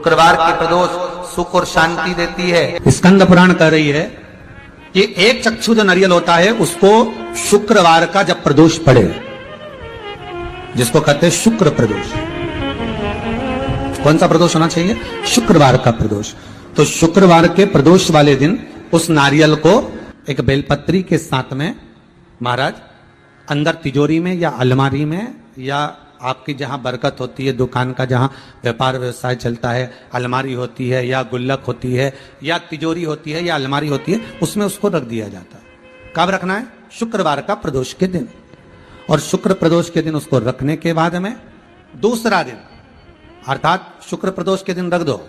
शुक्रवार की प्रदोष सुख और शांति देती है। स्कंद पुराण कह रही है कि एक चक्षु जो नारियल होता है उसको शुक्रवार का जब प्रदोष पड़े, जिसको कहते हैं शुक्र प्रदोष। कौन सा प्रदोष होना चाहिए? शुक्रवार का प्रदोष। तो शुक्रवार के प्रदोष वाले दिन उस नारियल को एक बेलपत्री के साथ में महाराज अंदर तिजोरी में या अलमारी में या आपकी जहां बरकत होती है, दुकान का जहां व्यापार व्यवसाय चलता है, अलमारी होती है या गुल्लक होती है या तिजोरी होती है या अलमारी होती है, उसमें उसको रख दिया जाता है। कब रखना है? शुक्रवार का प्रदोष के दिन। और शुक्र प्रदोष के दिन उसको रखने के बाद में दूसरा दिन अर्थात शुक्र प्रदोष के दिन रख दो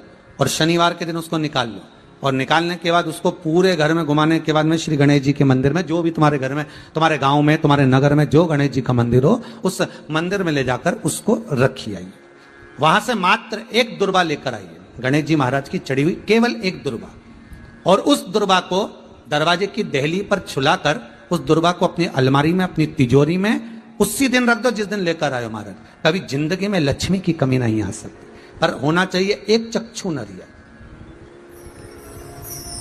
और शनिवार के दिन उसको निकाल लो। और निकालने के बाद उसको पूरे घर में घुमाने के बाद में श्री गणेश जी के मंदिर में, जो भी तुम्हारे घर में, तुम्हारे गांव में, तुम्हारे नगर में जो गणेश जी का मंदिर हो, उस मंदिर में ले जाकर उसको रखी आइए। वहां से मात्र एक दुर्बा लेकर आइए, गणेश जी महाराज की चढ़ी हुई केवल एक दुर्बा। और उस दुर्बा को दरवाजे की देहली पर छुलाकर उस दुर्बा को अपनी अलमारी में, अपनी तिजोरी में उसी दिन रख दो जिस दिन लेकर आयो महाराज। कभी जिंदगी में लक्ष्मी की कमी नहीं आ सकती, पर होना चाहिए एक चक्षु नारियल।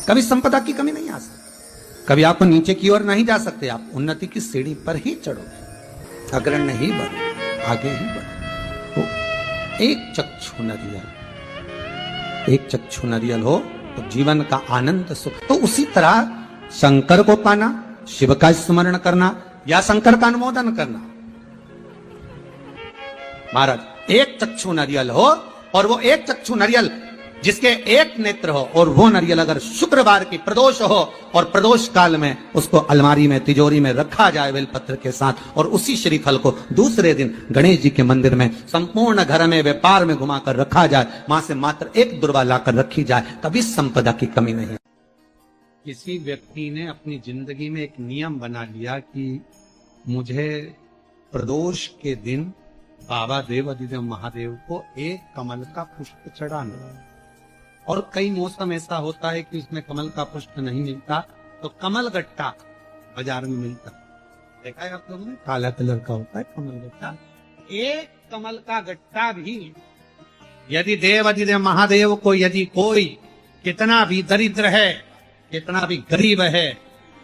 कभी संपदा की कमी नहीं आ सकती, कभी आपको नीचे की ओर नहीं जा सकते, आप उन्नति की सीढ़ी पर ही चढ़ोगे, अग्रण्य नहीं बढ़ो, आगे ही बढ़ो। तो एक चक्षु नारियल, एक चक्षु नारियल हो तो जीवन का आनंद सुख। तो उसी तरह शंकर को पाना, शिव का स्मरण करना या शंकर का अनुमोदन करना। महाराज एक चक्षु नारियल हो और वो एक चक्षु नारियल जिसके एक नेत्र हो, और वो नारियल अगर शुक्रवार की प्रदोष हो और प्रदोष काल में उसको अलमारी में, तिजोरी में रखा जाए बेलपत्र के साथ, और उसी श्रीफल को दूसरे दिन गणेश जी के मंदिर में संपूर्ण घर में, व्यापार में घुमाकर रखा जाए, वहां से मात्र एक दुर्बा लाकर रखी जाए, कभी संपदा की कमी नहीं। किसी व्यक्ति ने अपनी जिंदगी में एक नियम बना लिया कि मुझे प्रदोष के दिन बाबा देवाधिदेव महादेव को एक कमल का पुष्प चढ़ाना। और कई मौसम ऐसा होता है कि उसमें कमल का पुष्प नहीं मिलता, तो कमल गट्टा बाजार में मिलता, देखा है आप लोगों ने? काला कलर का होता है कमल गट्टा। एक कमल का गट्टा भी यदि देवाधिदेव महादेव को, यदि कोई कितना भी दरिद्र है, कितना भी गरीब है,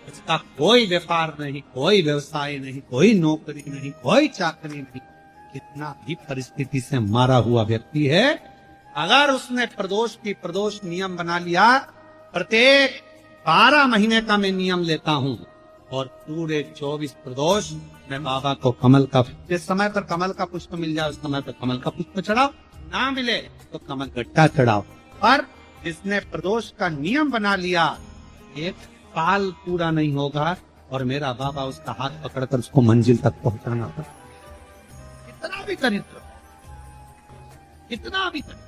इसका कोई व्यापार नहीं, कोई व्यवसाय नहीं, कोई नौकरी नहीं, कोई चाकरी नहीं, कितना भी परिस्थिति से मारा हुआ व्यक्ति है, अगर उसने प्रदोष की प्रदोष नियम बना लिया, प्रत्येक 12 महीने का मैं नियम लेता हूं और पूरे 24 प्रदोष मैं बाबा को कमल का, जिस समय पर कमल का पुष्प मिल जाए उस समय पर कमल का पुष्प चढ़ाओ, ना मिले तो कमल गट्टा चढ़ाओ। पर जिसने प्रदोष का नियम बना लिया, एक साल पूरा नहीं होगा और मेरा बाबा उसका हाथ पकड़कर उसको मंजिल तक पहुंचाना पड़ा। कितना भी दरिद्र, कितना भी दरिद्र।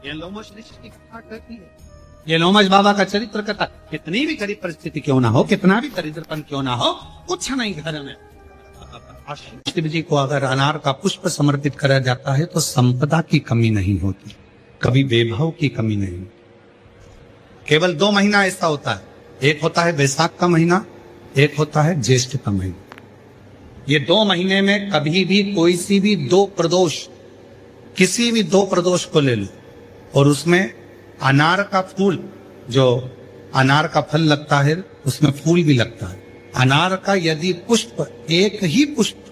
ये लोमश ऋषि की कथा कहती है, ये लोमश बाबा का चरित्र कथा। कितनी भी गरीब परिस्थिति क्यों ना हो, कितना भी दरिद्रपन क्यों ना हो, कुछ नहीं घर में, शिव जी को अगर अनार का पुष्प समर्पित करा जाता है तो संपदा की कमी नहीं होती, कभी वैभव की कमी नहीं। केवल 2 महीना ऐसा होता है, एक होता है वैशाख का महीना, एक होता है ज्येष्ठ का महीना। ये 2 महीने में कभी भी कोई सी भी 2 प्रदोष, किसी भी 2 प्रदोष को ले लो और उसमें अनार का फूल, जो अनार का फल लगता है उसमें फूल भी लगता है, अनार का यदि पुष्प, एक ही पुष्प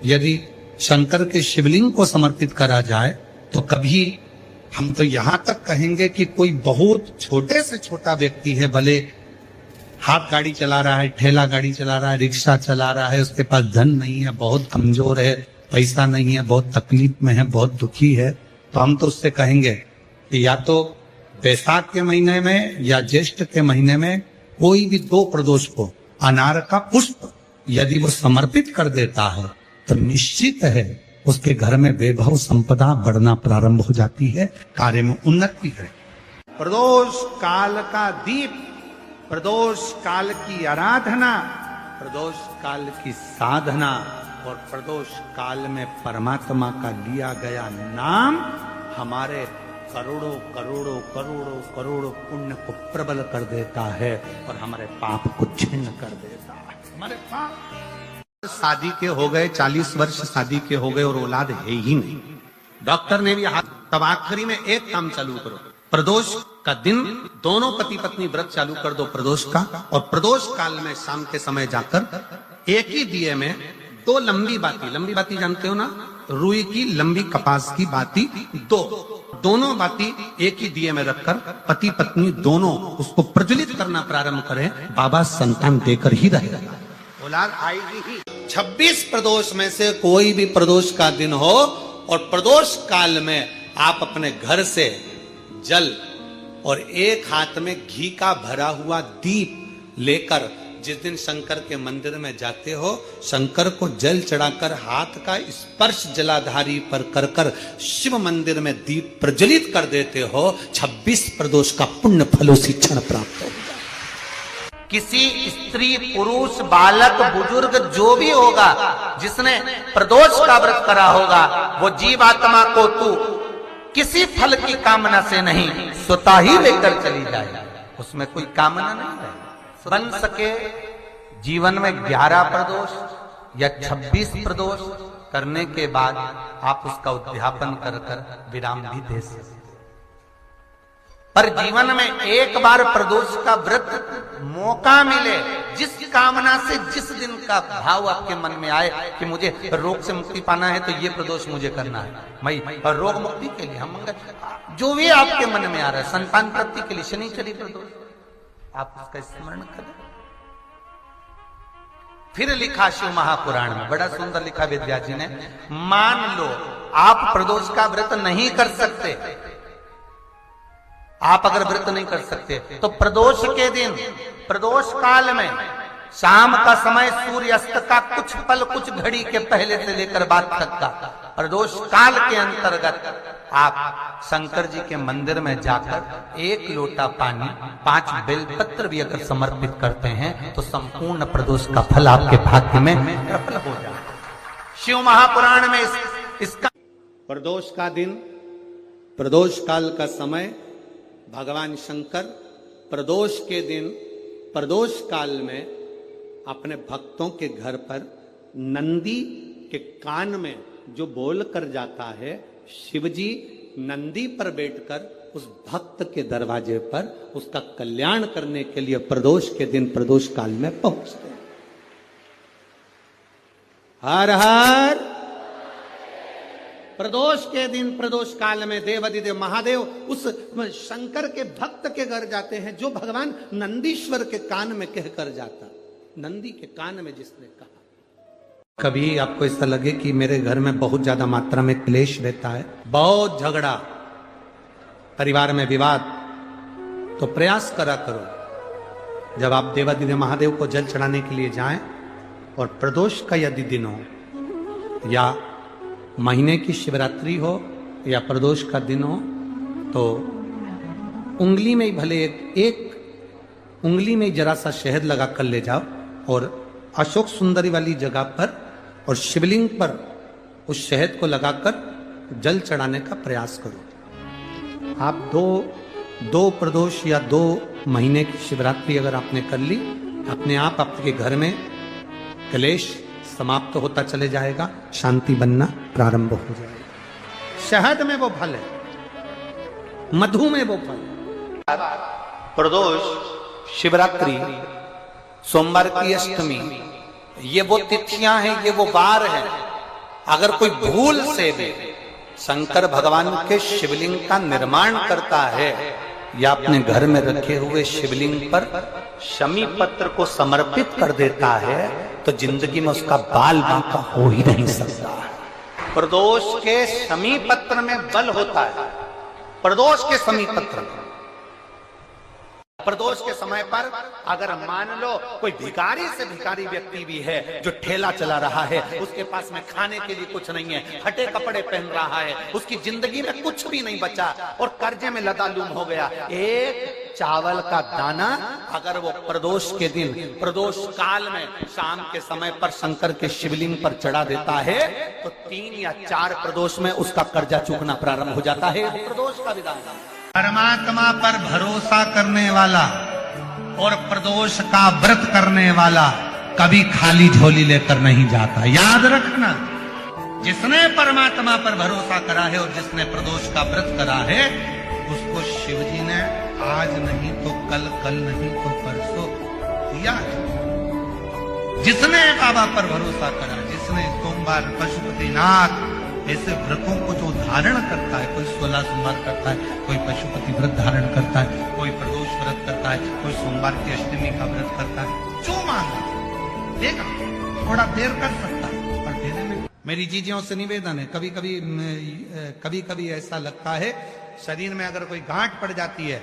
यदि शंकर के शिवलिंग को समर्पित करा जाए तो कभी, हम तो यहां तक कहेंगे कि कोई बहुत छोटे से छोटा व्यक्ति है, भले हाथ गाड़ी चला रहा है, ठेला गाड़ी चला रहा है, रिक्शा चला रहा है, उसके पास धन नहीं है, बहुत कमजोर है, पैसा नहीं है, बहुत तकलीफ में है, बहुत दुखी है, तो हम तो उससे कहेंगे कि या तो वैशाख के महीने में या ज्येष्ठ के महीने में कोई भी 2 प्रदोष को अनार का पुष्प यदि वो समर्पित कर देता है तो निश्चित है उसके घर में वैभव संपदा बढ़ना प्रारंभ हो जाती है, कार्य में उन्नति है। प्रदोष काल का दीप, प्रदोष काल की आराधना, प्रदोष काल की साधना और प्रदोष काल में परमात्मा का लिया गया नाम हमारे करोड़ों करोड़ों करोड़ों करोड़ों पुण्य को प्रबल कर देता है और हमारे पाप को छिन्न कर देता है। हमारे पाप, शादी के हो गए 40 वर्ष, शादी के हो गए और औलाद है ही नहीं, डॉक्टर ने भी हाथ तब आखिरी में एक काम चालू करो, प्रदोष का दिन दोनों पति पत्नी व्रत चालू कर दो प्रदोष का, और प्रदोष काल में शाम के समय जाकर एक ही दिए में दो लंबी बाती जानते हो ना, रुई की लंबी कपास की बाती दोनों बाती एक ही दिए में रखकर पति पत्नी दोनों उसको प्रज्वलित करना प्रारंभ करें, बाबा संतान देकर ही रहेगा, औलाद आएगी ही। 26 प्रदोष में से कोई भी प्रदोष का दिन हो और प्रदोष काल में आप अपने घर से जल और एक हाथ में घी का भरा हुआ दीप लेकर जिस दिन शंकर के मंदिर में जाते हो, शंकर को जल चढ़ाकर हाथ का स्पर्श जलाधारी पर कर कर शिव मंदिर में दीप प्रज्वलित कर देते हो, 26 प्रदोष का पुण्य फल उसी क्षण प्राप्त हो जाए। किसी स्त्री पुरुष बालक बुजुर्ग जो भी होगा जिसने प्रदोष का व्रत करा होगा, वो जीवात्मा को तू किसी फल की कामना से नहीं स्वतः ही लेकर चली जाए, उसमें कोई कामना नहीं है। बन सके जीवन में 11 प्रदोष या 26 प्रदोष करने के बाद आप उसका उद्यापन कर कर विराम भी दे सकते, पर जीवन में एक बार प्रदोष का व्रत मौका मिले, जिस कामना से जिस दिन का भाव आपके मन में आए कि मुझे रोग से मुक्ति पाना है तो ये प्रदोष मुझे करना है, मैं और रोग मुक्ति के लिए हम मंगल जो भी आपके मन में आ रहा है, संतान प्राप्ति के लिए शनिचरी प्रदोष, आप उसका स्मरण करें। फिर लिखा शिव महापुराण में, बड़ा सुंदर लिखा विद्या जी ने, मान लो आप प्रदोष का व्रत नहीं कर सकते, आप अगर व्रत नहीं कर सकते तो प्रदोष के दिन प्रदोष काल में शाम का समय सूर्यास्त का कुछ पल कुछ घड़ी के पहले से लेकर बाद तक का प्रदोष काल के अंतर्गत आप शंकर जी के मंदिर में जाकर 1 लोटा पानी 5 बेलपत्र भी अगर समर्पित करते हैं तो संपूर्ण प्रदोष का फल आपके भाग्य में प्रबल हो जाए। शिव महापुराण में इसका प्रदोष का दिन, प्रदोष काल का समय, भगवान शंकर प्रदोष के दिन प्रदोष काल में अपने भक्तों के घर पर नंदी के कान में जो बोल कर जाता है, शिवजी नंदी पर बैठकर उस भक्त के दरवाजे पर उसका कल्याण करने के लिए प्रदोष के दिन प्रदोष काल में पहुंचते हैं। हर हर प्रदोष के दिन प्रदोष काल में देवाधिदेव महादेव उस शंकर के भक्त के घर जाते हैं जो भगवान नंदीश्वर के कान में कहकर जाता, नंदी के कान में जिसने कहा। कभी आपको ऐसा लगे कि मेरे घर में बहुत ज्यादा मात्रा में क्लेश रहता है, बहुत झगड़ा, परिवार में विवाद, तो प्रयास करा करो जब आप देवाधिदेव महादेव को जल चढ़ाने के लिए जाएं और प्रदोष का यदि दिन हो या महीने की शिवरात्रि हो या प्रदोष का दिन हो, तो उंगली में ही भले एक उंगली में जरा सा शहद लगा कर ले जाओ और अशोक सुंदरी वाली जगह पर और शिवलिंग पर उस शहद को लगाकर जल चढ़ाने का प्रयास करो। आप दो प्रदोष या 2 महीने की शिवरात्रि अगर आपने कर ली, अपने आप आपके घर में क्लेश समाप्त होता चले जाएगा, शांति बनना प्रारंभ हो जाएगा। शहद में वो फल है, मधु में वो फल है। प्रदोष, शिवरात्रि, सोमवार की अष्टमी, ये वो तिथियां हैं, ये वो वार है। अगर कोई भूल से भी शंकर भगवान के शिवलिंग का निर्माण करता है या अपने घर में रखे हुए शिवलिंग पर शमी पत्र को समर्पित कर देता है तो जिंदगी में उसका बाल बांका हो ही नहीं सकता। प्रदोष के शमी पत्र में बल होता है, प्रदोष के शमी पत्र में। प्रदोष के समय पर अगर मान लो कोई भिखारी से भिखारी व्यक्ति भी है जो ठेला चला रहा है, उसके पास में खाने के लिए कुछ नहीं है, फटे कपड़े पहन रहा है, उसकी जिंदगी में कुछ भी नहीं बचा और कर्जे में लदालूम हो गया, एक चावल का दाना अगर वो प्रदोष के दिन प्रदोष काल में शाम के समय पर शंकर के शिवलिंग पर चढ़ा देता है तो 3 या 4 प्रदोष में उसका कर्जा चूकना प्रारंभ हो जाता है। प्रदोष का विधान परमात्मा पर भरोसा करने वाला और प्रदोष का व्रत करने वाला कभी खाली झोली लेकर नहीं जाता, याद रखना। जिसने परमात्मा पर भरोसा करा है और जिसने प्रदोष का व्रत करा है, उसको शिव जी ने आज नहीं तो कल, कल नहीं तो परसों दिया है। जिसने बाबा पर भरोसा करा, जिसने सोमवार, पशुपतिनाथ ऐसे व्रतों को जो धारण करता है, कोई 16 सोमवार करता है, कोई पशुपति व्रत धारण करता है, कोई प्रदोष व्रत करता है, कोई सोमवार की अष्टमी का व्रत करता है, जो मांगा देगा। थोड़ा देर कर सकता है पर देने में। मेरी जीजियों से निवेदन है, कभी कभी ऐसा लगता है शरीर में अगर कोई गांठ पड़ जाती है,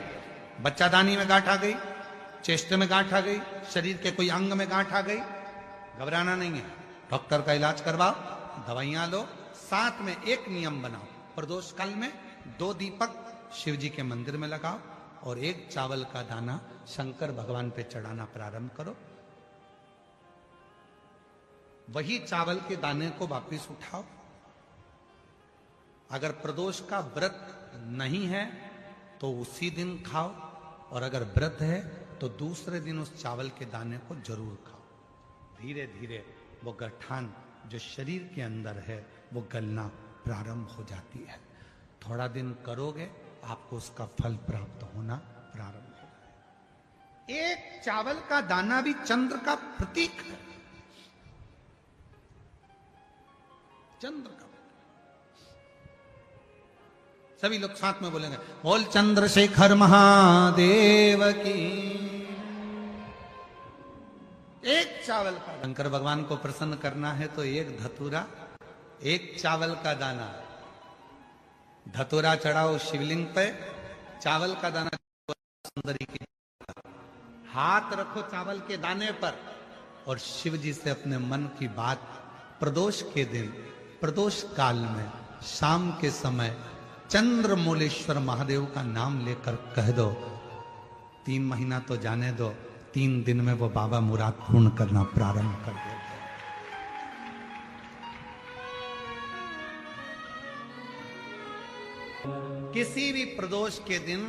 बच्चादानी में गांठ आ गई, चेस्ट में गांठ आ गई, शरीर के कोई अंग में गांठ आ गई, घबराना नहीं है, डॉक्टर का इलाज करवाओ, दवाइयां लो, साथ में एक नियम बनाओ, प्रदोष काल में 2 दीपक शिव जी के मंदिर में लगाओ और 1 चावल का दाना शंकर भगवान पे चढ़ाना प्रारंभ करो। वही चावल के दाने को वापिस उठाओ। अगर प्रदोष का व्रत नहीं है तो उसी दिन खाओ, और अगर व्रत है तो दूसरे दिन उस चावल के दाने को जरूर खाओ। धीरे धीरे वो गठान जो शरीर के अंदर है वो गलना प्रारंभ हो जाती है। थोड़ा दिन करोगे आपको उसका फल प्राप्त होना प्रारंभ हो जाएगा। एक चावल का दाना भी चंद्र का प्रतीक है, चंद्र का। सभी लोग साथ में बोलेंगे, बोल चंद्रशेखर महादेव की। एक चावल का, शंकर भगवान को प्रसन्न करना है तो 1 धतूरा, 1 चावल का दाना, धतूरा चढ़ाओ शिवलिंग पे, चावल का दाना सुंदरी की, हाथ रखो चावल के दाने पर और शिव जी से अपने मन की बात प्रदोष के दिन, प्रदोष काल में, शाम के समय चंद्रमौलेश्वर महादेव का नाम लेकर कह दो। 3 महीना तो जाने दो, 3 दिन में वो बाबा मुराद पूर्ण करना प्रारंभ कर देते। किसी भी प्रदोष के दिन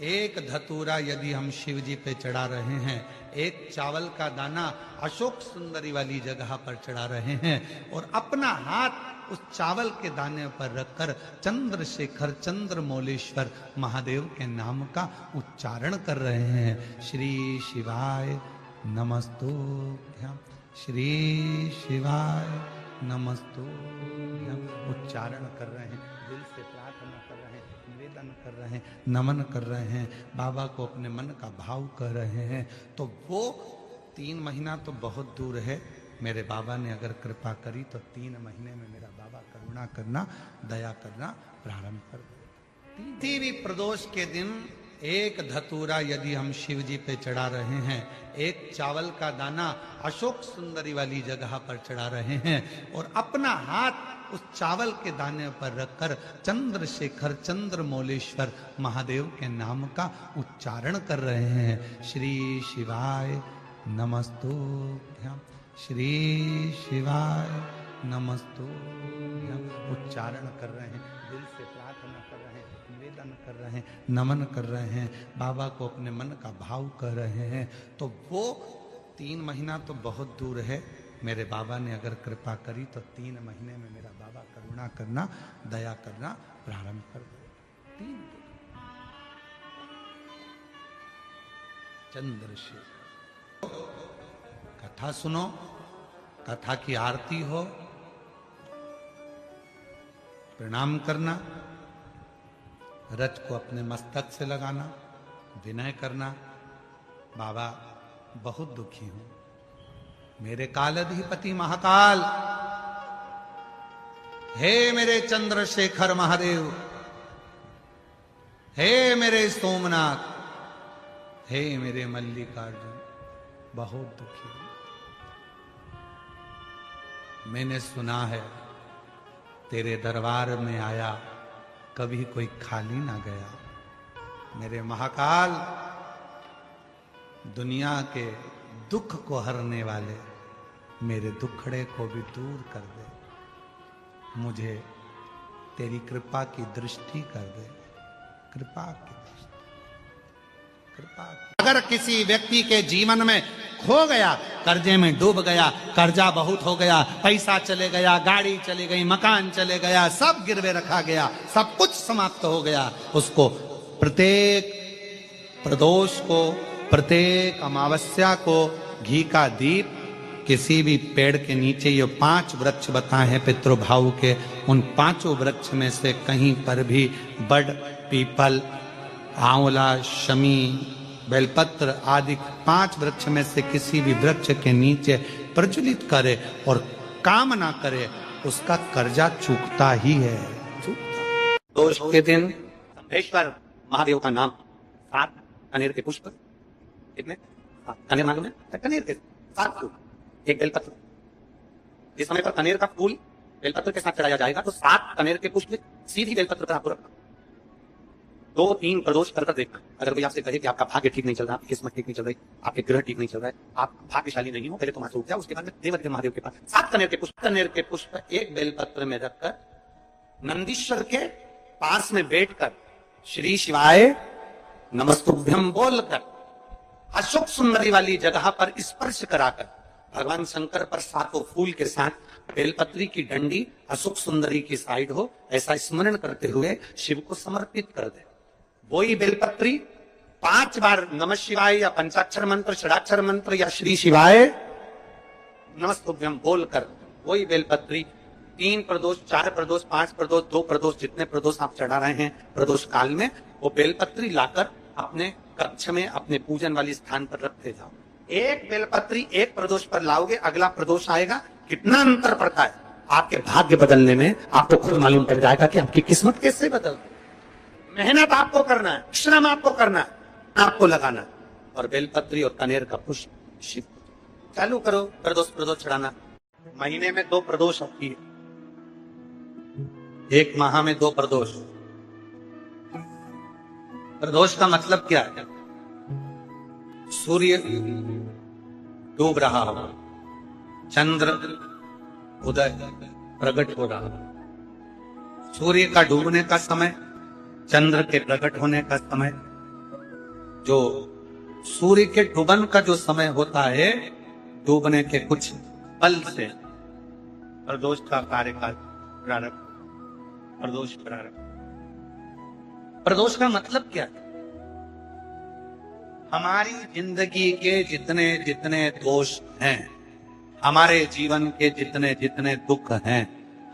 1 धतूरा यदि हम शिव जी पे चढ़ा रहे हैं, 1 चावल का दाना अशोक सुंदरी वाली जगह पर चढ़ा रहे हैं और अपना हाथ उस चावल के दाने पर रखकर चंद्रशेखर चंद्रमौलेश्वर महादेव के नाम का उच्चारण कर रहे हैं। श्री शिवाय नमस्तुभ्यं, श्री शिवाय नमस्तुभ्यं उच्चारण कर रहे हैं, दिल से प्रार्थना कर रहे हैं, निवेदन कर रहे हैं, नमन कर रहे हैं, बाबा को अपने मन का भाव कर रहे हैं। तो वो 3 महीना तो बहुत दूर है, मेरे बाबा ने अगर कृपा करी तो 3 महीने में मेरा बाबा करुणा करना, दया करना प्रारंभ कर दे। किसी भी प्रदोष के दिन 1 धतूरा यदि हम शिव जी पे चढ़ा रहे हैं, 1 चावल का दाना अशोक सुंदरी वाली जगह पर चढ़ा रहे हैं और अपना हाथ उस चावल के दाने पर रखकर चंद्रशेखर चंद्रमौलेश्वर महादेव के नाम का उच्चारण कर रहे हैं। श्री शिवाय नमस्तुभ्यं, श्री शिवाय नमस्तुभ्यं उच्चारण कर रहे हैं, दिल से प्रार्थना कर रहे हैं, निवेदन कर रहे हैं, नमन कर रहे हैं, बाबा को अपने मन का भाव कर रहे हैं। तो वो 3 महीना तो बहुत दूर है, मेरे बाबा ने अगर कृपा करी तो 3 महीने में मेरा बाबा करुणा करना, दया करना प्रारंभ कर दे। 3 चंद्रशेखर कथा सुनो, कथा की आरती हो, प्रणाम करना, रज को अपने मस्तक से लगाना, विनय करना, बाबा बहुत दुखी हूं, मेरे कालाधिपति महाकाल, हे मेरे चंद्रशेखर महादेव, हे मेरे सोमनाथ, हे मेरे मल्लिकार्जुन, बहुत दुखी हूं। मैंने सुना है तेरे दरबार में आया कभी कोई खाली ना गया। मेरे महाकाल, दुनिया के दुख को हरने वाले मेरे दुखड़े को भी दूर कर दे, मुझे तेरी कृपा की दृष्टि कर दे, कृपा की दृष्टि, कृपा की। अगर किसी व्यक्ति के जीवन में खो गया कर्जे में डूब गया, कर्जा बहुत हो गया, पैसा चले गया, गाड़ी चली गई, मकान चले गया, सब गिरवे रखा गया, सब कुछ समाप्त हो गया। उसको प्रत्येक प्रदोष को, प्रत्येक अमावस्या को घी का दीप किसी भी पेड़ के नीचे, ये 5 वृक्ष बताए हैं पितृभाव के, उन 5 वृक्ष में से कहीं पर भी बड़, पीपल, आंवला, शमी, बेलपत्र आदि 5 वृक्ष में से किसी भी वृक्ष के नीचे प्रज्वलित करे और काम ना करे, उसका कर्जा चूकता ही है। दोष के दिन संभेश्वर महादेव का नाम 7 कनेर के पुष्प, कितने? कनेर मालूम है? कनेर के 7 फूल, एक बेलपत्र। जिस समय पर कनेर का फूल बेलपत्र के साथ चढ़ाया जाएगा तो 7 कनेर के पुष्प सीधी बेलपत्र पर आपको रखना, 2-3 प्रदोष कर देखना। अगर कोई आपसे कहे कि आपका भाग्य ठीक नहीं चल रहा, आपकी किस्मत ठीक नहीं चल रही, आपके ग्रह ठीक नहीं चल रहा है, आप भाग्यशाली नहीं हो, पहले तो मासूक जाओ, उसके बाद में देवदेव महादेव के पास 7 कनेर के पुष्प एक बेलपत्र में रखकर नंदीश्वर के पास में बैठकर श्री शिवाय नमस्तुभ्यम बोलकर अशोक सुंदरी वाली जगह पर स्पर्श कराकर भगवान शंकर पर 7 फूल के साथ बेलपत्री की डंडी अशोक सुंदरी की साइड हो, ऐसा स्मरण करते हुए शिव को समर्पित कर दे। वही बेलपत्री 5 बार नमः शिवाय या पंचाक्षर मंत्र, षडाक्षर मंत्र या श्री शिवाय नमस्तुभ्यम बोलकर वही बेलपत्री 3 प्रदोष, 4 प्रदोष, 5 प्रदोष, 2 प्रदोष, जितने प्रदोष आप चढ़ा रहे हैं प्रदोष काल में, वो बेलपत्री लाकर अपने कक्ष में, अपने पूजन वाली स्थान पर रखते जाओ। एक बेलपत्री एक प्रदोष पर लाओगे, अगला प्रदोष आएगा, कितना अंतर पड़ता है आपके भाग्य बदलने में, आपको खुद मालूम पड़ जाएगा कि आपकी किस्मत कैसे बदल। मेहनत आपको करना है, श्रम आपको करना है, आपको लगाना, और बेलपत्री और कनेर का पुष्प शिव चालू करो प्रदोष चढ़ाना। महीने में 2 प्रदोष होती है, एक माह में 2 प्रदोष। प्रदोष का मतलब क्या है? सूर्य डूब रहा हो, चंद्र उदय प्रकट हो रहा हो। सूर्य का डूबने का समय, चंद्र के प्रकट होने का समय, जो सूर्य के डूबन का जो समय होता है, डूबने के कुछ पल से प्रदोष का कार्यकाल प्रारंभ, प्रदोष प्रारंभ। प्रदोष का मतलब क्या है? हमारी जिंदगी के जितने जितने दोष हैं, हमारे जीवन के जितने जितने दुख हैं,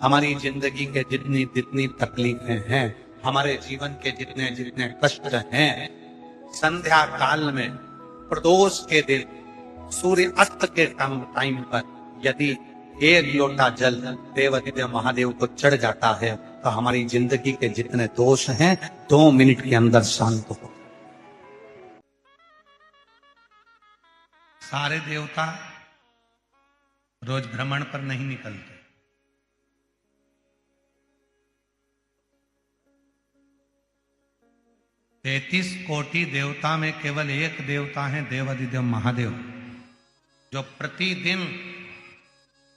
हमारी जिंदगी के जितनी जितनी तकलीफें हैं, हमारे जीवन के जितने जितने कष्ट हैं, संध्या काल में प्रदोष के दिन सूर्य अस्त के टाइम पर यदि 1 लोटा जल देवाधिदेव महादेव को चढ़ जाता है तो हमारी जिंदगी के जितने दोष हैं 2 मिनट के अंदर शांत हो। सारे देवता रोज भ्रमण पर नहीं निकलते, 33 कोटि देवता में केवल एक देवता है देवाधिदेव महादेव, जो प्रतिदिन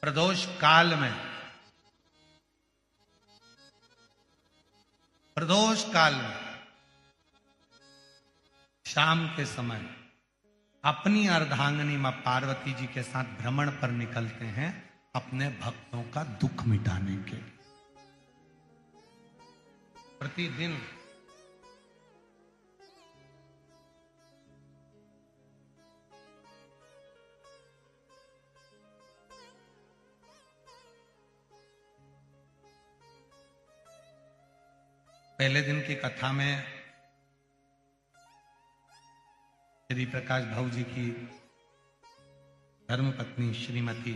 प्रदोष काल में, प्रदोष काल में शाम के समय अपनी अर्धांगिनी मां पार्वती जी के साथ भ्रमण पर निकलते हैं अपने भक्तों का दुख मिटाने के लिए। प्रतिदिन पहले दिन की कथा में श्री प्रकाश भाऊ जी की धर्मपत्नी श्रीमती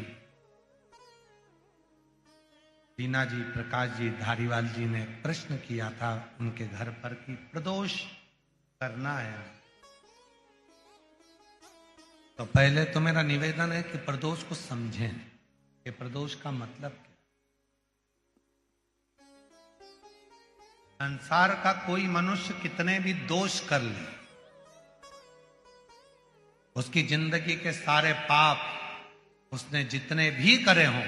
दीना जी, प्रकाश जी, धारीवाल जी ने प्रश्न किया था उनके घर पर कि प्रदोष करना है, तो पहले तो मेरा निवेदन है कि प्रदोष को समझें कि प्रदोष का मतलब क्या। संसार का कोई मनुष्य कितने भी दोष कर ले, उसकी जिंदगी के सारे पाप उसने जितने भी करे हों,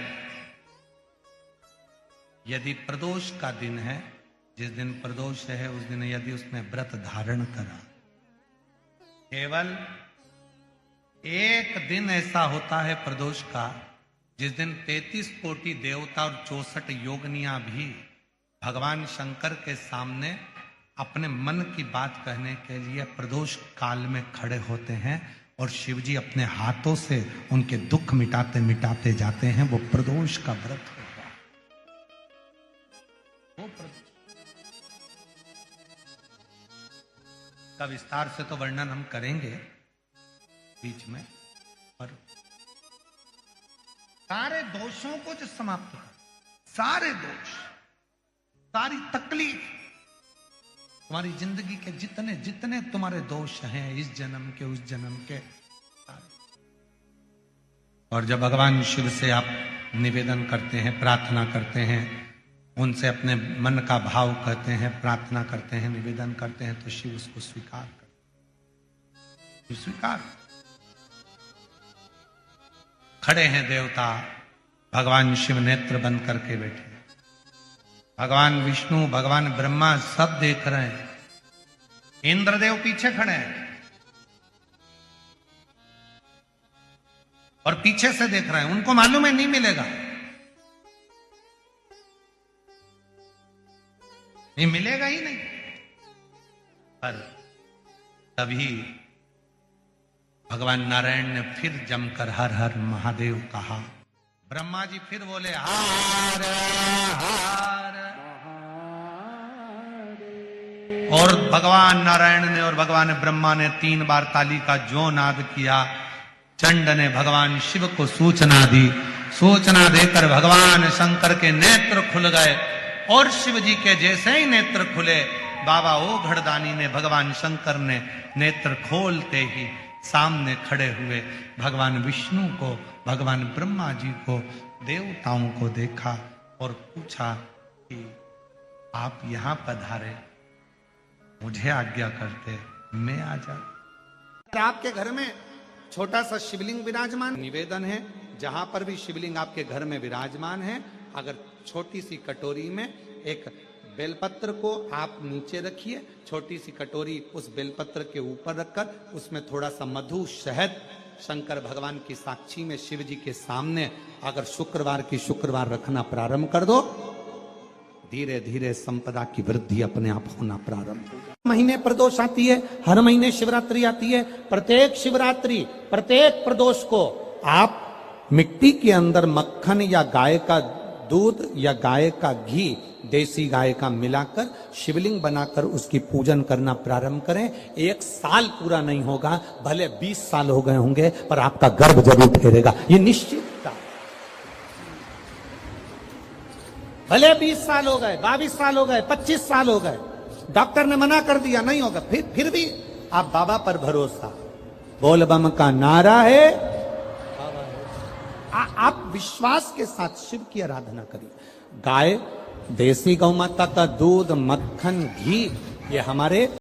यदि प्रदोष का दिन है, जिस दिन प्रदोष है उस दिन यदि उसने व्रत धारण करा, केवल एक दिन ऐसा होता है प्रदोष का जिस दिन 33 कोटि देवता और 64 योगनियां भी भगवान शंकर के सामने अपने मन की बात कहने के लिए प्रदोष काल में खड़े होते हैं और शिव जी अपने हाथों से उनके दुख मिटाते मिटाते जाते हैं। वो प्रदोष का व्रत होता है। वो का विस्तार से तो वर्णन हम करेंगे बीच में, और सारे दोषों को जो समाप्त कर, सारे दोष, सारी तकलीफ, तुम्हारी जिंदगी के जितने जितने तुम्हारे दोष हैं इस जन्म के उस जन्म के, और जब भगवान शिव से आप निवेदन करते हैं, प्रार्थना करते हैं, उनसे अपने मन का भाव कहते हैं, प्रार्थना करते हैं, निवेदन करते हैं, तो शिव उसको स्वीकार करते, स्वीकार। खड़े हैं देवता, भगवान शिव नेत्र बंद करके बैठे, भगवान विष्णु, भगवान ब्रह्मा सब देख रहे हैं, इंद्रदेव पीछे खड़े हैं और पीछे से देख रहे हैं। उनको मालूम है नहीं मिलेगा, नहीं मिलेगा ही नहीं। पर तभी भगवान नारायण ने फिर जमकर हर हर महादेव कहा। ब्रह्मा जी फिर बोले हार हार, और भगवान नारायण ने और भगवान ब्रह्मा ने 3 बार ताली का जो नाद किया। चंड ने भगवान शिव को सूचना दी, सूचना देकर भगवान शंकर के नेत्र खुल गए, और शिव जी के जैसे ही नेत्र खुले, बाबा ओ घड़दानी ने, भगवान शंकर ने नेत्र खोलते ही सामने खड़े हुए भगवान विष्णु को, भगवान ब्रह्मा जी को, देवताओं को देखा और पूछा कि आप यहां पधारे, मुझे आज्ञा करते मैं आ जाता। आपके घर में छोटा सा शिवलिंग विराजमान, निवेदन है जहां पर भी शिवलिंग आपके घर में विराजमान है, अगर छोटी सी कटोरी में एक बेलपत्र को आप नीचे रखिए, छोटी सी कटोरी उस बेलपत्र के ऊपर रखकर उसमें थोड़ा सा मधु, शहद, शंकर भगवान की साक्षी में शिव जी के सामने अगर शुक्रवार की शुक्रवार रखना प्रारंभ कर दो, धीरे धीरे संपदा की वृद्धि अपने आप होना प्रारंभ हो जाए। महीने प्रदोष आती है, हर महीने शिवरात्रि आती है। प्रत्येक शिवरात्रि, प्रत्येक प्रदोष को आप मिट्टी के अंदर मक्खन या गाय का दूध या गाय का घी, देसी गाय का मिलाकर शिवलिंग बनाकर उसकी पूजन करना प्रारंभ करें। 1 साल पूरा नहीं होगा, भले 20 साल हो गए होंगे, पर आपका गर्भ जरूर फेरेगा, ये निश्चितता। भले 20 साल हो गए, 22 साल हो गए, 25 साल हो गए, डॉक्टर ने मना कर दिया नहीं होगा, फिर भी आप बाबा पर भरोसा, बोल बम का नारा है, आप विश्वास के साथ शिव की आराधना करिए। गाय, देसी गौ माता का दूध, मक्खन, घी, ये हमारे